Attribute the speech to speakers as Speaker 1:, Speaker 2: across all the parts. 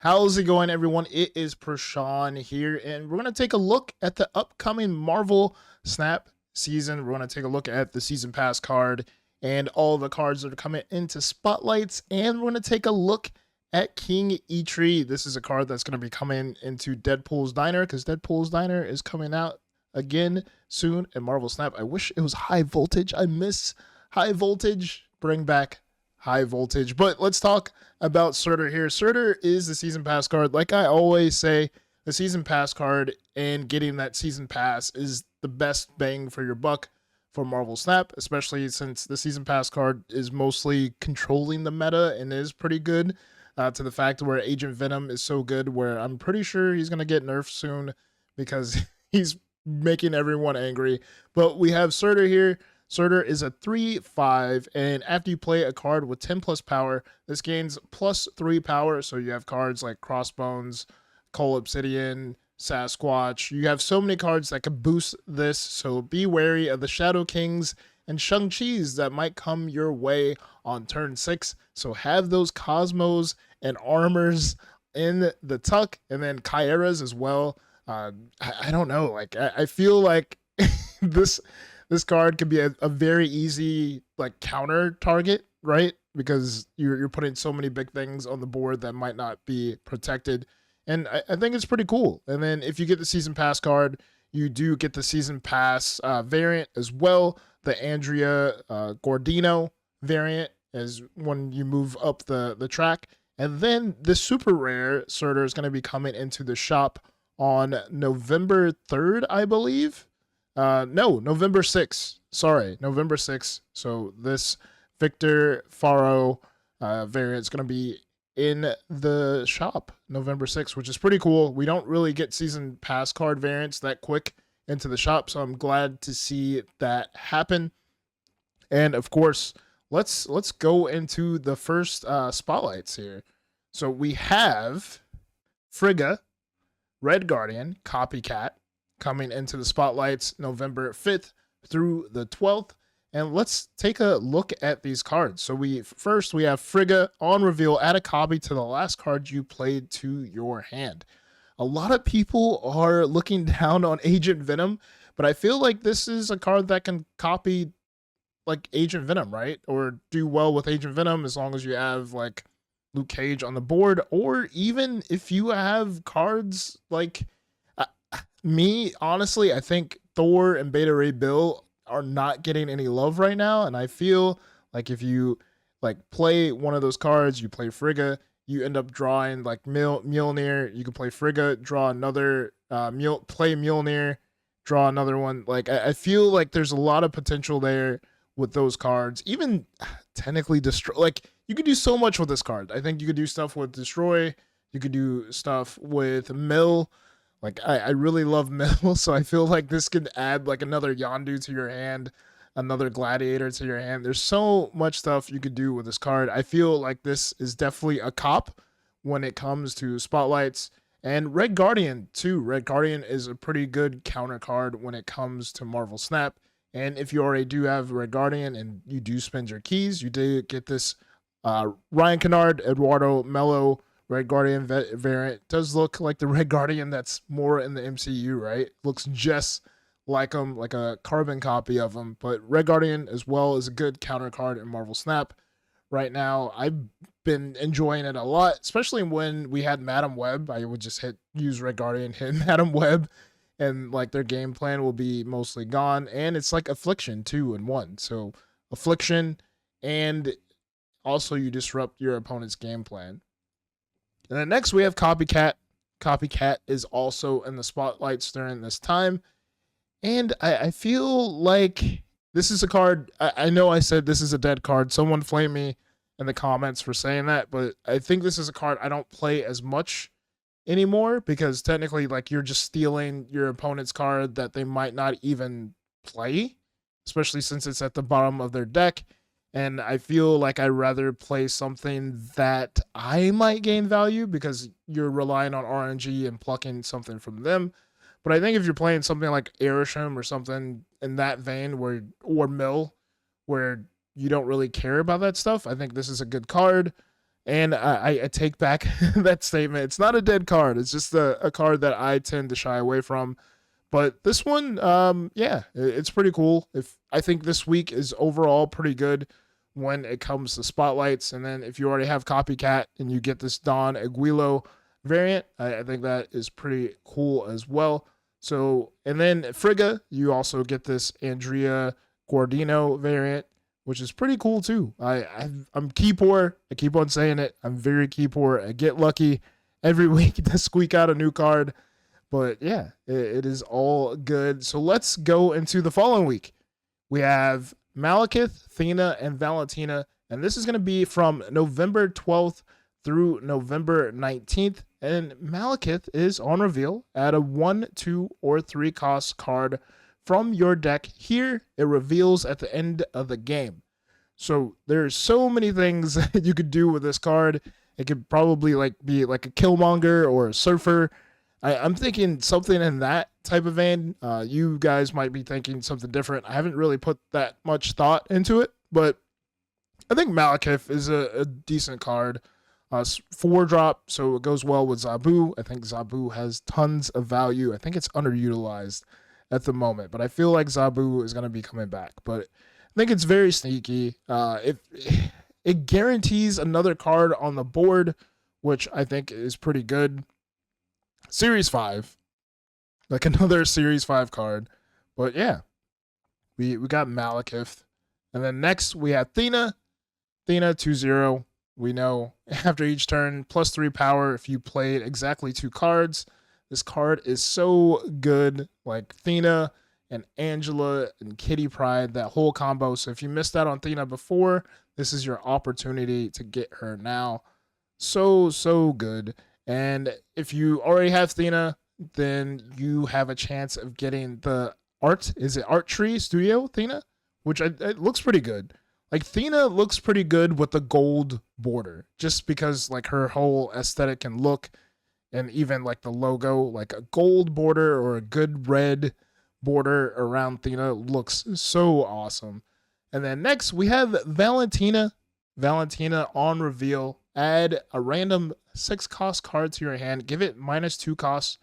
Speaker 1: How's it going, everyone? It is Prashan here, and we're going to take a look at the upcoming Marvel Snap season. We're going to take a look at the Season Pass card and all the cards that are coming into Spotlights, and we're going to take a look at King Eitri. This is a card that's going to be coming into Deadpool's Diner, because Deadpool's Diner is coming out again soon in Marvel Snap. I wish it was high voltage. I miss high voltage. Bring back high voltage. But let's talk about Surtur here. Surtur is the season pass card. Like I always say, the season pass card and getting that season pass is the best bang for your buck for Marvel Snap, especially since the season pass card is mostly controlling the meta and is pretty good, to the fact where Agent Venom is so good where I'm pretty sure he's going to get nerfed soon because he's making everyone angry. But we have Surtur here. Surtur is a 3/5, and after you play a card with 10 plus power, this gains plus 3 power. So you have cards like Crossbones, Cole Obsidian, Sasquatch. You have so many cards that could boost this, so be wary of the Shadow Kings and Shang-Chi's that might come your way on turn 6. So have those Cosmos and Armors in the tuck, and then Kyra's as well. I don't know, like I feel like this card could be a very easy like counter target, right? Because you're putting so many big things on the board that might not be protected. And I think it's pretty cool. And then if you get the season pass card, you do get the season pass variant as well. The Andrea Gordino variant is when you move up the track. And then the super rare Surtur is going to be coming into the shop on November 3rd, I believe. No, November 6th. Sorry, November 6th. So this Victor Faro variant is going to be in the shop November 6th, which is pretty cool. We don't really get season pass card variants that quick into the shop, so I'm glad to see that happen. And of course, let's go into the first spotlights here. So we have Frigga, Red Guardian, Copycat, coming into the spotlights November 5th through the 12th. And let's take a look at these cards. So we have Frigga. On reveal, add a copy to the last card you played to your hand. A lot of people are looking down on Agent Venom, but I feel like this is a card that can copy like Agent Venom, right? Or do well with Agent Venom as long as you have like Luke Cage on the board, or even if you have cards like me, honestly, I think Thor and Beta Ray Bill are not getting any love right now, and I feel like if you like play one of those cards, you play Frigga, you end up drawing like Mjolnir. You can play Frigga, draw another play Mjolnir, draw another one. Like I feel like there's a lot of potential there with those cards. Even technically destroy. Like you could do so much with this card. I think you could do stuff with destroy. You could do stuff with mill. Like I really love Mill, so I feel like this could add like another Yondu to your hand, another Gladiator to your hand. There's so much stuff you could do with this card. I feel like this is definitely a cop when it comes to spotlights. And Red Guardian too. Red Guardian is a pretty good counter card when it comes to Marvel Snap. And if you already do have Red Guardian and you do spend your keys, you do get this Ryan Kennard, Eduardo Mello, Red Guardian variant. Does look like the Red Guardian that's more in the MCU, right? Looks just like him, like a carbon copy of him. But Red Guardian as well is a good counter card in Marvel Snap right now. I've been enjoying it a lot, especially when we had Madam Web. I would just use Red Guardian, hit Madam Web, and like their game plan will be mostly gone. And it's like Affliction 2 in 1. So Affliction, and also you disrupt your opponent's game plan. And then next we have Copycat. Copycat is also in the spotlights during this time. And I feel like this is a card. I know I said this is a dead card. Someone flame me in the comments for saying that. But I think this is a card I don't play as much anymore, because technically like you're just stealing your opponent's card that they might not even play, especially since it's at the bottom of their deck. And I feel like I'd rather play something that I might gain value, because you're relying on RNG and plucking something from them. But I think if you're playing something like Airsham or something in that vein, or Mill, where you don't really care about that stuff, I think this is a good card. And I take back that statement. It's not a dead card. It's just a card that I tend to shy away from. But this one, yeah, it's pretty cool. If I think this week is overall pretty good when it comes to spotlights. And then if you already have Copycat and you get this Don Aguilo variant, I think that is pretty cool as well. So, and then Frigga, you also get this Andrea Guardino variant, which is pretty cool too. I'm key poor. I keep on saying it. I'm very key poor. I get lucky every week to squeak out a new card. But yeah, it is all good. So let's go into the following week. We have Malekith, Thena, and Valentina. And this is going to be from November 12th through November 19th. And Malekith is on reveal. Add a 1, 2, or 3 cost card from your deck. Here, it reveals at the end of the game. So there's so many things that you could do with this card. It could probably be like a Killmonger or a Surfer. I'm thinking something in that type of vein. You guys might be thinking something different. I haven't really put that much thought into it, but I think Malekith is a decent card. 4-drop, so it goes well with Zabu. I think Zabu has tons of value. I think it's underutilized at the moment, but I feel like Zabu is going to be coming back. But I think it's very sneaky. It guarantees another card on the board, which I think is pretty good. Series 5, like another Series 5 card. But yeah, we got Malekith. And then next we have Thena. Thena 2-0. We know after each turn, +3 power if you played exactly 2 cards. This card is so good, like Thena and Angela and Kitty Pryde, that whole combo. So if you missed out on Thena before, this is your opportunity to get her now. So good. And if you already have Thena, then you have a chance of getting the art. Is it Art Tree Studio Thena? Which it looks pretty good. Like Thena looks pretty good with the gold border, just because like her whole aesthetic and look, and even like the logo, like a gold border or a good red border around Thena looks so awesome. And then next we have Valentina. Valentina on reveal. Add a random 6 cost card to your hand. Give it -2 cost,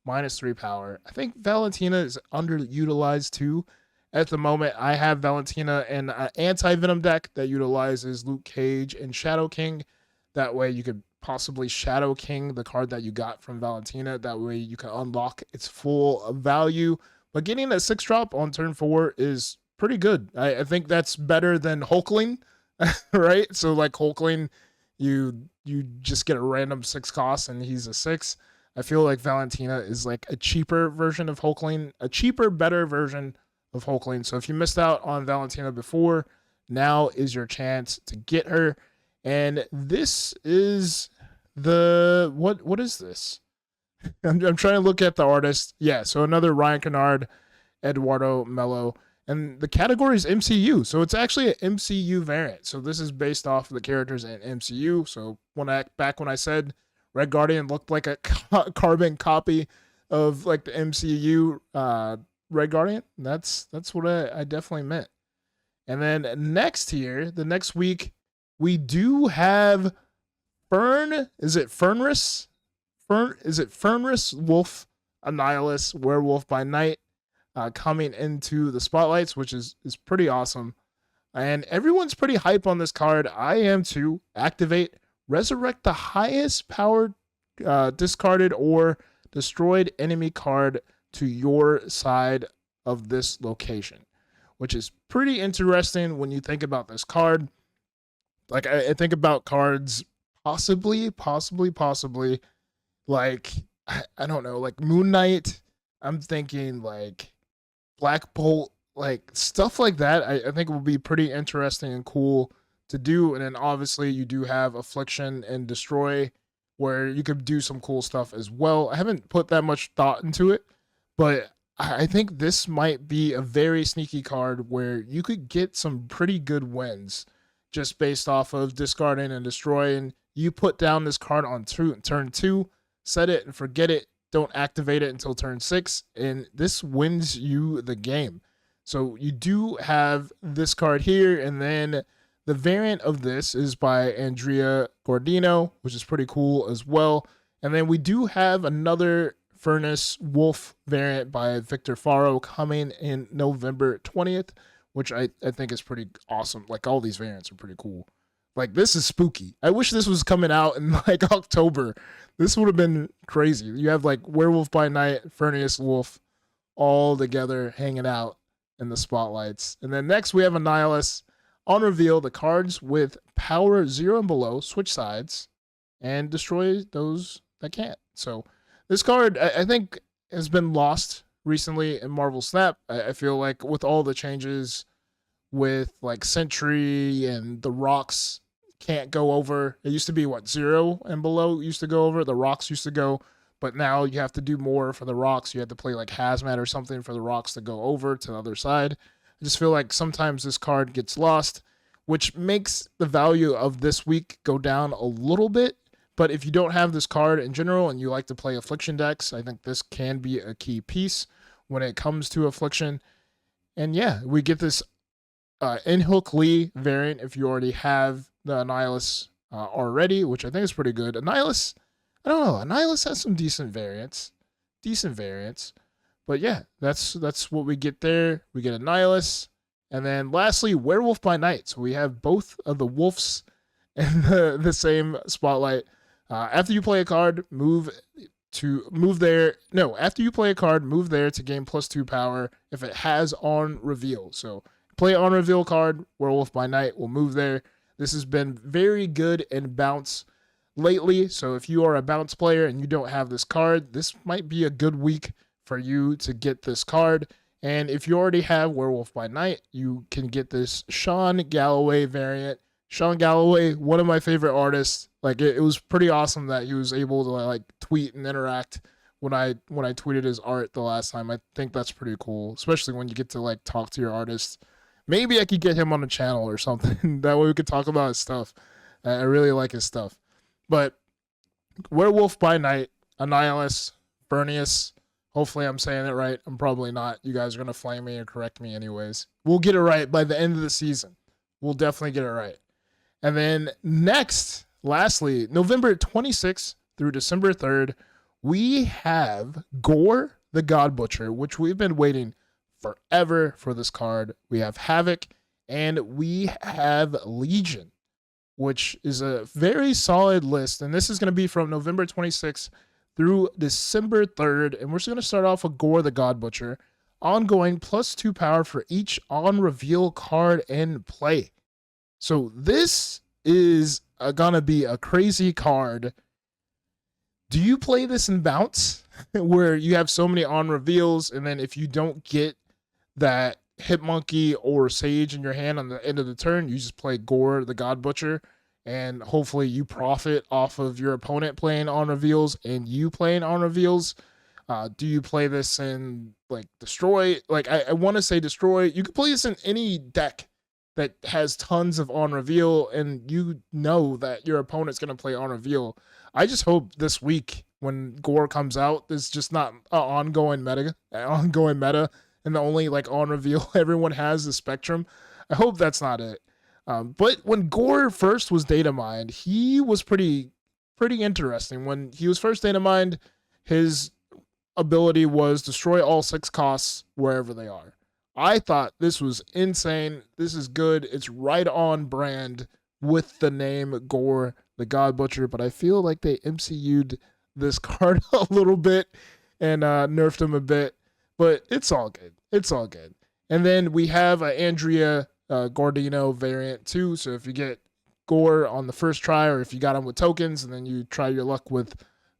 Speaker 1: -3 power. I think Valentina is underutilized too. At the moment, I have Valentina in an anti-Venom deck that utilizes Luke Cage and Shadow King. That way you could possibly Shadow King the card that you got from Valentina. That way you can unlock its full value. But getting a 6-drop on turn 4 is pretty good. I think that's better than Hulkling, right? So like Hulkling, you just get a random 6 cost and he's a 6. I feel like Valentina is like a cheaper version of Hulkling, a cheaper, better version of Hulkling. So if you missed out on Valentina before, now is your chance to get her. And this is the what is this? I'm trying to look at the artist. Yeah, so another Ryan Kennard, Eduardo Mello, and the category is MCU. So it's actually an MCU variant. So this is based off of the characters in MCU. So when I said Red Guardian looked like a carbon copy of like the MCU Red Guardian, that's what I definitely meant. And then next here, the next week, we do have Is it Fenris Wolf, Annihilus, Werewolf by Night, coming into the spotlights, which is pretty awesome. And everyone's pretty hype on this card. I am too. Activate, resurrect the highest powered discarded or destroyed enemy card to your side of this location, which is pretty interesting when you think about this card. Like I think about cards possibly like I don't know, like Moon Knight. I'm thinking like Black Bolt, like stuff like that. I think will be pretty interesting and cool to do. And then obviously you do have Affliction and Destroy, where you could do some cool stuff as well. I haven't put that much thought into it, but I think this might be a very sneaky card where you could get some pretty good wins just based off of discarding and destroying. You put down this card on turn 2, set it and forget it. Don't activate it until turn 6, and this wins you the game. So you do have this card here, and then the variant of this is by Andrea Gordino, which is pretty cool as well. And then we do have another Furnace Wolf variant by Victor Faro coming in November 20th, which I think is pretty awesome. Like, all these variants are pretty cool. Like, this is spooky. I wish this was coming out in like October. This would have been crazy. You have like Werewolf by Night, Furnace Wolf all together hanging out in the spotlights. And then next we have Annihilus. On reveal, the cards with power 0 and below switch sides and destroy those that can't. So this card, I think, has been lost recently in Marvel Snap. I feel like with all the changes with like Sentry and the rocks can't go over. It used to be 0 and below used to go over. The rocks used to go, but now you have to do more for the rocks. You have to play like Hazmat or something for the rocks to go over to the other side. I just feel like sometimes this card gets lost, which makes the value of this week go down a little bit. But if you don't have this card in general and you like to play Affliction decks, I think this can be a key piece when it comes to Affliction. And yeah, we get this In-Hook Lee variant if you already have the Annihilus already, which I think is pretty good. Annihilus, I don't know, Annihilus has some decent variants. But yeah, that's what we get there. We get Annihilus. And then lastly, Werewolf by Night. So we have both of the wolves in the same spotlight. After you play a card, move there. No, after you play a card, move there to gain +2 power if it has on reveal. So play on reveal card, Werewolf by Night will move there. This has been very good in bounce lately. So if you are a bounce player and you don't have this card, this might be a good week for you to get this card. And if you already have Werewolf by Night, you can get this Sean Galloway variant. Sean Galloway, one of my favorite artists. Like, it was pretty awesome that he was able to like tweet and interact when I tweeted his art the last time. I think that's pretty cool, especially when you get to like talk to your artist. Maybe I could get him on a channel or something. That way we could talk about his stuff. I really like his stuff. But Werewolf by Night, Annihilus, Furnace. Hopefully I'm saying it right. I'm probably not. You guys are going to flame me or correct me anyways. We'll get it right by the end of the season. We'll definitely get it right. And then next, lastly, November 26th through December 3rd, we have Gore the God Butcher, which we've been waiting forever for this card. We have Havoc, and we have Legion, which is a very solid list. And this is going to be from November 26th through December 3rd. And we're just going to start off with Gore the God Butcher. Ongoing +2 power for each on reveal card in play. So this is going to be a crazy card. Do you play this in bounce where you have so many on reveals, and then if you don't get that Hitmonkey or Sage in your hand on the end of the turn, you just play Gore the God Butcher, and hopefully you profit off of your opponent playing on reveals and you playing on reveals? Do you play this in like Destroy? Like, I want to say Destroy. You could play this in any deck that has tons of on reveal, and you know that your opponent's going to play on reveal. I just hope this week when Gore comes out, it's just not an ongoing meta, and the only like on reveal everyone has is Spectrum. I hope that's not it. But when Gore first was data mined, he was pretty interesting. When he was first data mined, his ability was destroy all 6 costs wherever they are. I thought this was insane. This is good. It's right on brand with the name Gore the God Butcher, but I feel like they MCU'd this card a little bit and nerfed him a bit, but it's all good. It's all good. And then we have Andrea Gordino variant too. So if you get Gore on the first try, or if you got him with tokens and then you try your luck with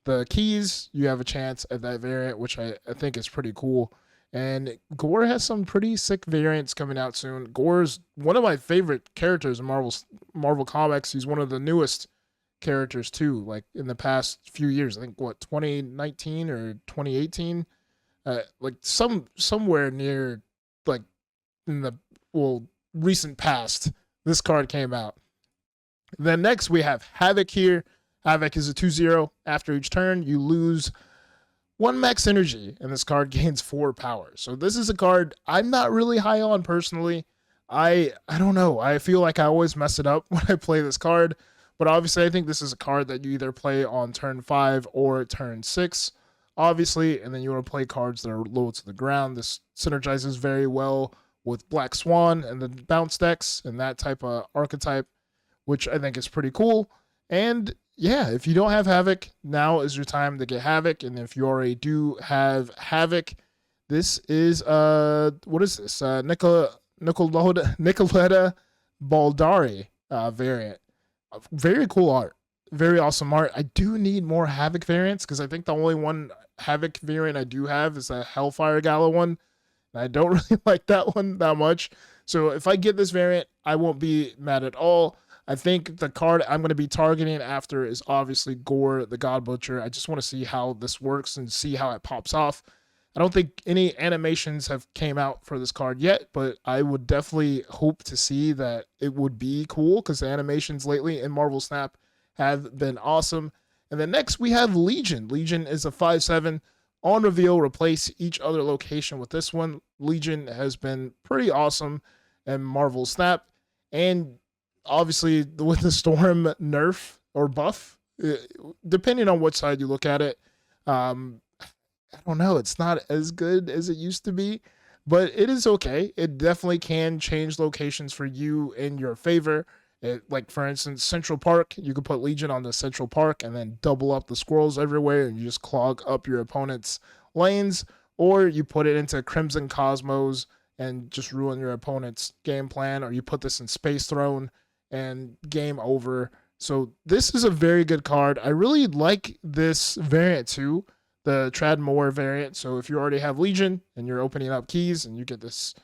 Speaker 1: the keys, you have a chance at that variant, which I think is pretty cool. And Gore has some pretty sick variants coming out soon. Gore's one of my favorite characters in Marvel Comics. He's one of the newest characters too, like in the past few years. I think 2019 or 2018, like somewhere near like in the recent past, this card came out. Then next we have Havoc here. Havoc is a 2/0. After each turn, you lose 1 max energy, and this card gains 4 power. So this is a card I'm not really high on personally. I don't know. I feel like I always mess it up when I play this card, but obviously I think this is a card that you either play on turn 5 or turn 6, obviously, and then you want to play cards that are low to the ground. This synergizes very well with Black Swan and the bounce decks and that type of archetype, which I think is pretty cool. And yeah, if you don't have Havoc, now is your time to get Havoc. And if you already do have Havoc, this is what is this? Nicoletta Baldari variant. Very cool art. Very awesome art. I do need more Havoc variants because I think the only one Havoc variant I do have is a Hellfire Gala one. And I don't really like that one that much. So if I get this variant, I won't be mad at all. I think the card I'm going to be targeting after is obviously Gore the God Butcher. I just want to see how this works and see how it pops off. I don't think any animations have came out for this card yet, but I would definitely hope to see that it would be cool because the animations lately in Marvel Snap have been awesome. And then next we have Legion. Legion is a 5/7. On reveal, replace each other location with this one. Legion has been pretty awesome in Marvel Snap. And obviously with the Storm nerf or buff, depending on what side you look at it, I don't know. It's not as good as it used to be, but it is okay. It definitely can change locations for you in your favor. Like, for instance, Central Park, you could put Legion on the Central Park and then double up the squirrels everywhere and you just clog up your opponent's lanes, or you put it into Crimson Cosmos and just ruin your opponent's game plan, or you put this in Space Throne and game over. So this is a very good card. I really like this variant too, the Trad Moore variant. So if you already have Legion and you're opening up keys and you get this,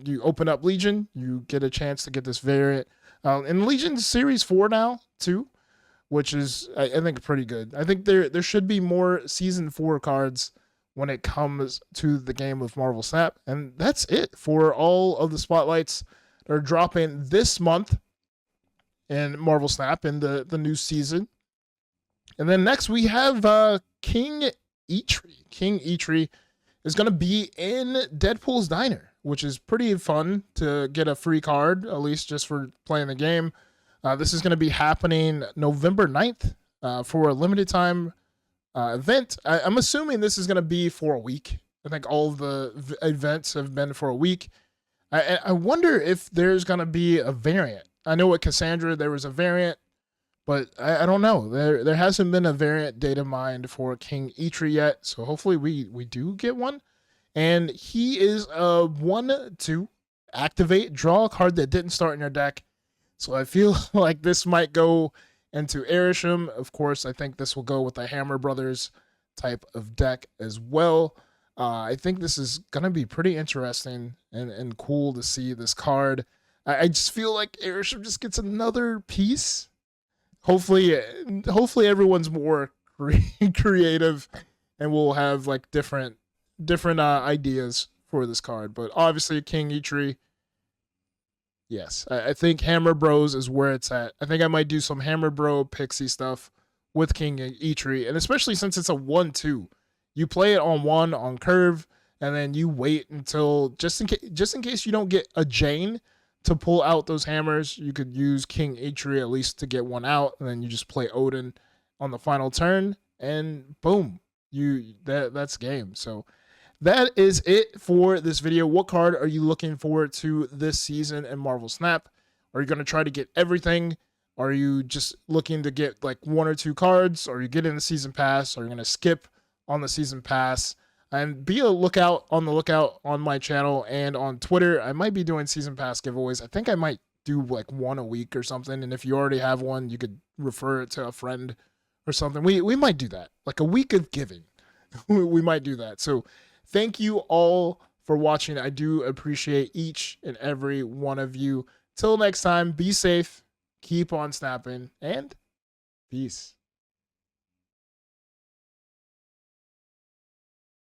Speaker 1: you open up Legion, you get a chance to get this variant. And Legion's Series 4 now too, which is I think pretty good. I think there should be more Season 4 cards when it comes to the game of Marvel Snap. And that's it for all of the spotlights that are dropping this month in Marvel Snap in the new season. And then next we have King Eitri. King Eitri is going to be in Deadpool's Diner, which is pretty fun to get a free card, at least just for playing the game. This is going to be happening November 9th for a limited time event. I'm assuming this is going to be for a week. I think all of the events have been for a week. I wonder if there's going to be a variant. I know with Cassandra there was a variant, but I don't know. There hasn't been a variant data mined for King Eitri yet, so hopefully we do get one. And he is a 1/2 activate, draw a card that didn't start in your deck. So I feel like this might go into Erisham. Of course, I think this will go with the Hammer Brothers type of deck as well. I think this is going to be pretty interesting and cool to see this card. I just feel like Erisham just gets another piece. Hopefully everyone's more creative and we'll have like different ideas for this card. But obviously King Eitri, yes, I think Hammer Bros is where it's at. I think I might do some Hammer Bro Pixie stuff with King Eitri, and especially since it's a 1/2, you play it on 1 on curve, and then you wait until just in case you don't get a Jane to pull out those hammers, you could use King Eitri at least to get one out, and then you just play Odin on the final turn, and boom, that's game. So that is it for this video. What card are you looking forward to this season in Marvel Snap? Are you going to try to get everything? Are you just looking to get like 1 or 2 cards? Are you getting the season pass? Are you going to skip on the season pass? And be a lookout on my channel and on Twitter. I might be doing season pass giveaways. I think I might do like 1 a week or something. And if you already have one, you could refer it to a friend or something. We might do that, like a week of giving. We might do that. So thank you all for watching. I do appreciate each and every one of you. Till next time, be safe, keep on snapping, and peace.